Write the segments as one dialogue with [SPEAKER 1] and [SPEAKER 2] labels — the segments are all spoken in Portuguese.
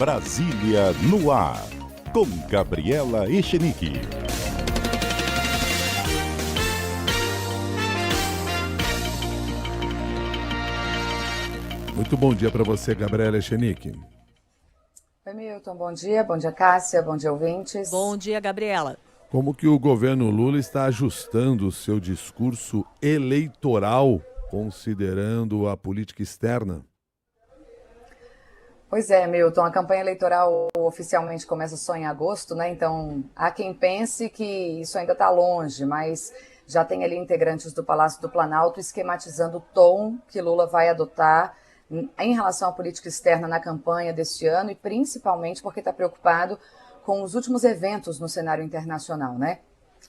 [SPEAKER 1] Brasília no ar, com Gabriela Echenique.
[SPEAKER 2] Muito bom dia para você, Gabriela Echenique.
[SPEAKER 3] Oi, Milton. Bom dia, Cássia, bom dia, ouvintes.
[SPEAKER 4] Bom dia, Gabriela.
[SPEAKER 2] Como que o governo Lula está ajustando o seu discurso eleitoral, considerando a política externa?
[SPEAKER 3] Pois é, Milton, a campanha eleitoral oficialmente começa só em agosto, né? Então, há quem pense que isso ainda está longe, mas já tem ali integrantes do Palácio do Planalto esquematizando o tom que Lula vai adotar em relação à política externa na campanha deste ano e principalmente porque está preocupado com os últimos eventos no cenário internacional, né?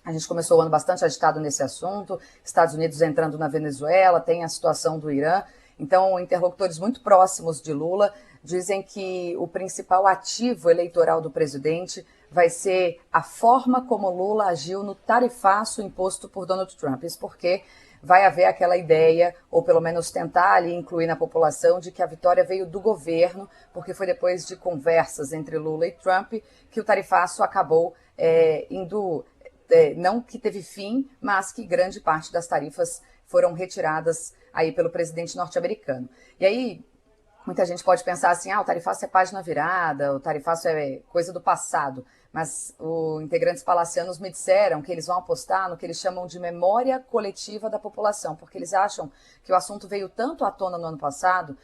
[SPEAKER 3] A gente começou o ano bastante agitado nesse assunto, Estados Unidos entrando na Venezuela, tem a situação do Irã. Então, interlocutores muito próximos de Lula dizem que o principal ativo eleitoral do presidente vai ser a forma como Lula agiu no tarifaço imposto por Donald Trump. Isso porque vai haver aquela ideia, ou pelo menos tentar ali incluir na população, de que a vitória veio do governo, porque foi depois de conversas entre Lula e Trump que o tarifaço acabou não que teve fim, mas que grande parte das tarifas foram retiradas aí pelo presidente norte-americano. E aí, muita gente pode pensar assim, o tarifaço é página virada, o tarifaço é coisa do passado, mas os integrantes palacianos me disseram que eles vão apostar no que eles chamam de memória coletiva da população, porque eles acham que o assunto veio tanto à tona no ano passado,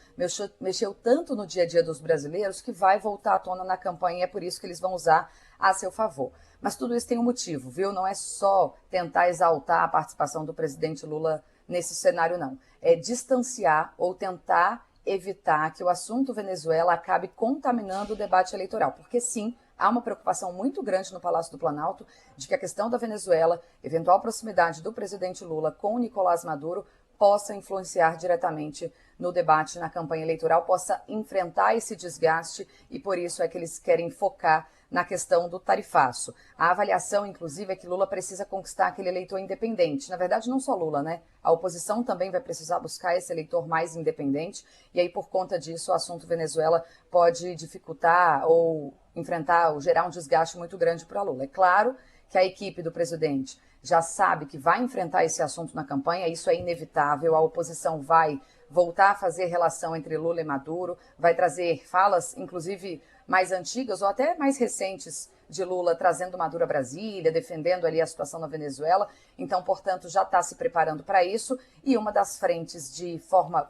[SPEAKER 3] mexeu tanto no dia a dia dos brasileiros, que vai voltar à tona na campanha e é por isso que eles vão usar a seu favor. Mas tudo isso tem um motivo, viu? Não é só tentar exaltar a participação do presidente Lula nesse cenário, não. É distanciar ou tentar evitar que o assunto Venezuela acabe contaminando o debate eleitoral, porque sim, há uma preocupação muito grande no Palácio do Planalto de que a questão da Venezuela, eventual proximidade do presidente Lula com o Nicolás Maduro, possa influenciar diretamente no debate, na campanha eleitoral, possa enfrentar esse desgaste e por isso é que eles querem focar na questão do tarifaço. A avaliação, inclusive, é que Lula precisa conquistar aquele eleitor independente. Na verdade, não só Lula, né? A oposição também vai precisar buscar esse eleitor mais independente e aí, por conta disso, o assunto Venezuela pode dificultar ou enfrentar ou gerar um desgaste muito grande para Lula. É claro que a equipe do presidente já sabe que vai enfrentar esse assunto na campanha, isso é inevitável, a oposição vai voltar a fazer relação entre Lula e Maduro, vai trazer falas, inclusive mais antigas ou até mais recentes de Lula, trazendo Maduro a Brasília, defendendo ali a situação na Venezuela. Então, portanto, já está se preparando para isso. E uma das frentes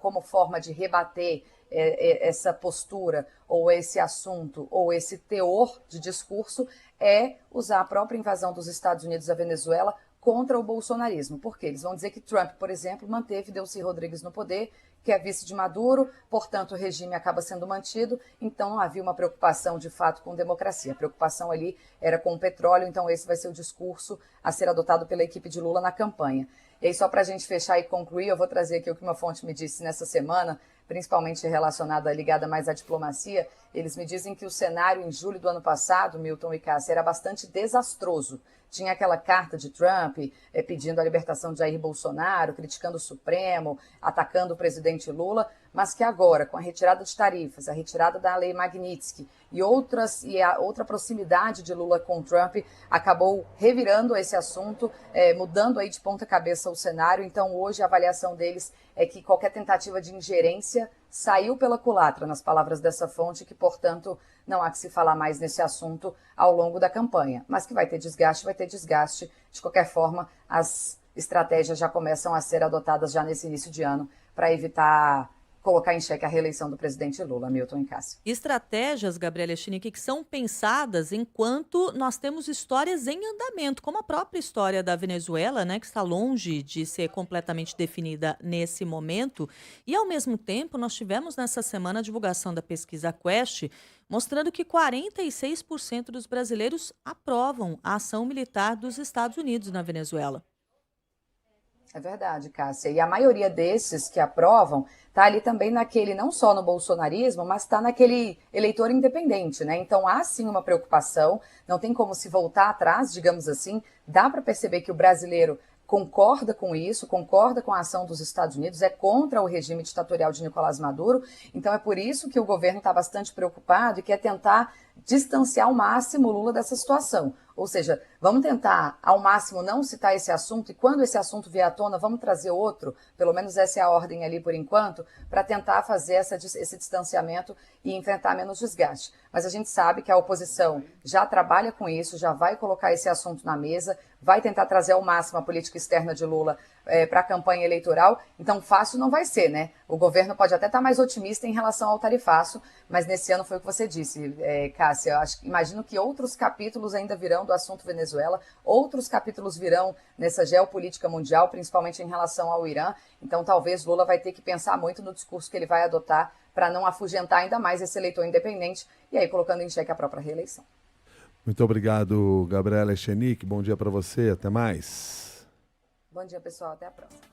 [SPEAKER 3] como forma de rebater essa postura ou esse assunto ou esse teor de discurso é usar a própria invasão dos Estados Unidos à Venezuela contra o bolsonarismo. Porque eles vão dizer que Trump, por exemplo, manteve Delcy Rodrigues no poder, que é vice de Maduro, portanto o regime acaba sendo mantido, então não havia uma preocupação de fato com democracia. A preocupação ali era com o petróleo, então esse vai ser o discurso a ser adotado pela equipe de Lula na campanha. E aí, só para a gente fechar e concluir, eu vou trazer aqui o que uma fonte me disse nessa semana, principalmente ligada mais à diplomacia. Eles me dizem que o cenário em julho do ano passado, Milton e Cássia, era bastante desastroso. Tinha aquela carta de Trump pedindo a libertação de Jair Bolsonaro, criticando o Supremo, atacando o presidente Lula, mas que agora, com a retirada de tarifas, a retirada da lei Magnitsky e a outra proximidade de Lula com Trump, acabou revirando esse assunto, mudando aí de ponta cabeça o cenário. Então, hoje, a avaliação deles é que qualquer tentativa de ingerência saiu pela culatra, nas palavras dessa fonte, que, portanto, não há que se falar mais nesse assunto ao longo da campanha. Mas que vai ter desgaste, vai ter desgaste. De qualquer forma, as estratégias já começam a ser adotadas já nesse início de ano para evitar colocar em xeque a reeleição do presidente Lula. Milton e Cássio.
[SPEAKER 4] Estratégias, Gabriela Echenique, que são pensadas enquanto nós temos histórias em andamento, como a própria história da Venezuela, né, que está longe de ser completamente definida nesse momento. E, ao mesmo tempo, nós tivemos nessa semana a divulgação da pesquisa Quest, mostrando que 46% dos brasileiros aprovam a ação militar dos Estados Unidos na Venezuela.
[SPEAKER 3] É verdade, Cássia. E a maioria desses que aprovam está ali também naquele, não só no bolsonarismo, mas está naquele eleitor independente, né? Então há sim uma preocupação, não tem como se voltar atrás, digamos assim. Dá para perceber que o brasileiro concorda com isso, concorda com a ação dos Estados Unidos, é contra o regime ditatorial de Nicolás Maduro. Então é por isso que o governo está bastante preocupado e quer tentar distanciar ao máximo o Lula dessa situação. Ou seja, vamos tentar ao máximo não citar esse assunto, e quando esse assunto vier à tona, vamos trazer outro, pelo menos essa é a ordem ali por enquanto, para tentar fazer esse distanciamento e enfrentar menos desgaste. Mas a gente sabe que a oposição já trabalha com isso, já vai colocar esse assunto na mesa, vai tentar trazer ao máximo a política externa de Lula para a campanha eleitoral. Então fácil não vai ser, né? O governo pode até estar mais otimista em relação ao tarifaço, mas nesse ano foi o que você disse, Cássia. Imagino que outros capítulos ainda virão do assunto Venezuela, outros capítulos virão nessa geopolítica mundial, principalmente em relação ao Irã. Então talvez Lula vai ter que pensar muito no discurso que ele vai adotar para não afugentar ainda mais esse eleitor independente e aí colocando em xeque a própria reeleição.
[SPEAKER 2] Muito obrigado, Gabriela Echenique. Bom dia para você. Até mais.
[SPEAKER 3] Bom dia, pessoal. Até a próxima.